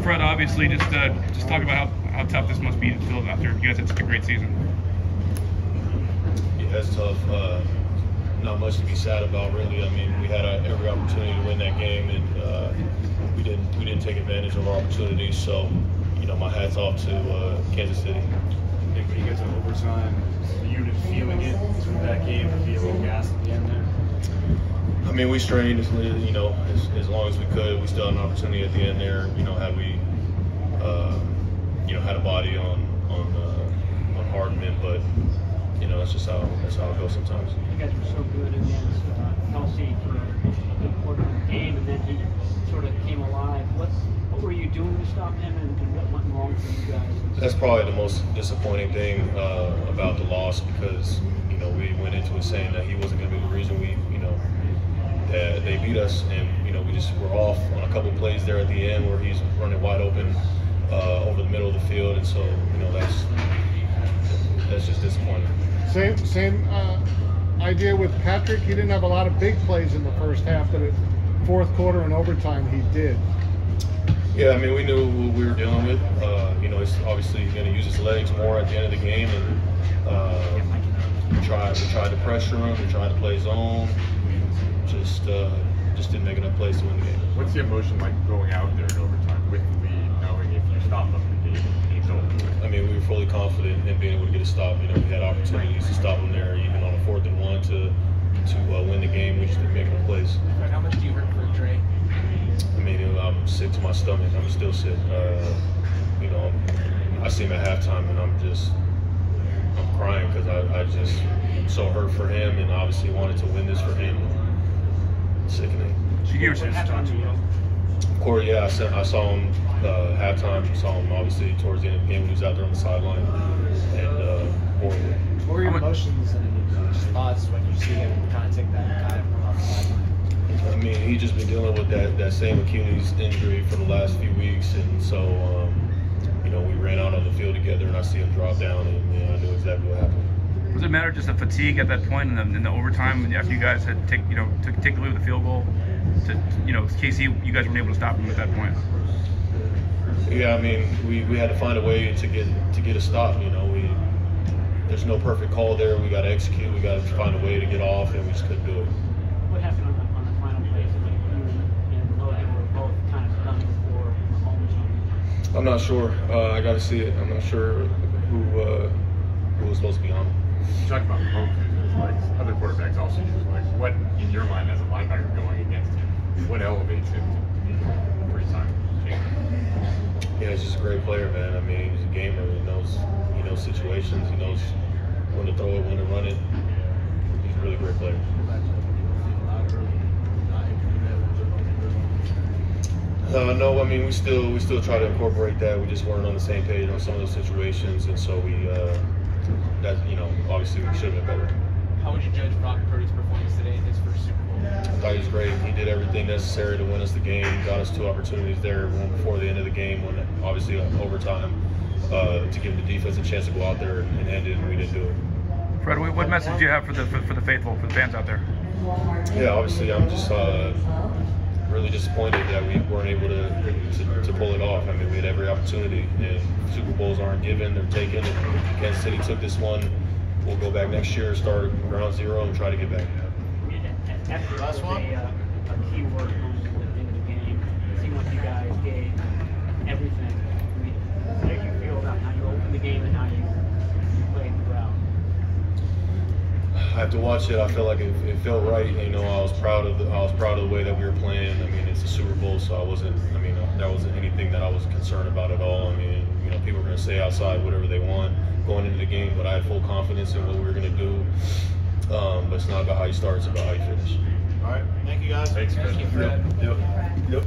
Fred, obviously, just talk about how tough this must be to fill out there. You guys had such a great season. Yeah, it's tough. Not much to be sad about, really. I mean, we had every opportunity to win that game, and we didn't take advantage of our opportunities. So, you know, my hat's off to Kansas City. Nick, when you get to overtime, you feeling it through that game, to be a little gas at the end there? I mean, we strained, you know, as long as we could. We still had an opportunity at the end there. You know, had we, you know, had a body on Hardman, but you know, that's how it goes sometimes. You guys were so good against Kelsey for a good quarter of the game, and then he sort of came alive. What were you doing to stop him, and what went wrong for you guys? That's probably the most disappointing thing about the loss, because you know, we went into it saying that he wasn't going to be the reason that they beat us, and you know, we just were off on a couple plays there at the end where he's running wide open over the middle of the field, and so you know, that's just disappointing. Same idea with Patrick. He didn't have a lot of big plays in the first half, but at fourth quarter and overtime he did. Yeah, I mean, we knew what we were dealing with. You know, he's obviously going to use his legs more at the end of the game, and we tried to pressure him, we tried to play zone. Just didn't make enough plays to win the game. What's the emotion like going out there in overtime with the lead, knowing if you stop them, the game game's over? I mean, we were fully confident in being able to get a stop. You know, we had opportunities to stop them there, even on a 4th and 1 to win the game. We just didn't make enough plays. How much do you hurt for Dre? I mean, I'm sick to my stomach. I'm still sick. You know, I see him at halftime, and I'm crying because I just am so hurt for him, and obviously wanted to win this for him. Sickening. Corey, yeah, I saw him halftime. I saw him obviously towards the end of the game when he was out there on the sideline, and horrible. What were your emotions and thoughts when you see him kind of take that dive off the sideline? I mean, he's just been dealing with that same Achilles injury for the last few weeks, and so you know, we ran out on the field together, and I see him drop down, and you know, I knew exactly what happened. Was it a matter of just the fatigue at that point in the overtime after you guys had take the lead with the field goal? You know, KC, you guys weren't able to stop him at that point. Yeah, I mean, we had to find a way to get a stop. You know, there's no perfect call there. We got to execute. We got to find a way to get off, and we just couldn't do it. What happened on the final plays? You and Logan were both kind of done before Mahomes. I'm not sure. I got to see it. I'm not sure who was supposed to be on. You talk about Mahomes, like other quarterbacks also use. Like, what in your mind as a linebacker going against him? What elevates him to be a three-time champion? Yeah, he's just a great player, man. I mean, he's a gamer. He knows situations. He knows when to throw it, when to run it. He's a really great player. No, I mean, we still try to incorporate that. We just weren't on the same page on some of those situations, and so you know, obviously we should have been better. How would you judge Brock Purdy's performance today in his first Super Bowl? I thought he was great. He did everything necessary to win us the game. Got us 2 opportunities there, one before the end of the game, one obviously overtime, to give the defense a chance to go out there and end it, and we didn't do it. Fred, what message do you have for the faithful, for the fans out there? Yeah, obviously I'm just really disappointed that we weren't able to pull it off. I mean, we had every opportunity, and Super Bowls aren't given, they're taken. If Kansas City took this one, we'll go back next year, start ground zero, and try to get back. After last one, a key word into the game. It seemed like you guys gave everything. I mean, how do you feel about how you opened the game and how you played throughout? I have to watch it. I feel like it felt right. You know, I was proud of the way that we were playing. I mean, it's a Super Bowl, so that wasn't anything that I was concerned about at all. I mean, you know, people are going to say outside whatever they want going into the game, but I had full confidence in what we were going to do. But it's not about how you start; it's about how you finish. All right, thank you guys. Thank you, Fred. Yep.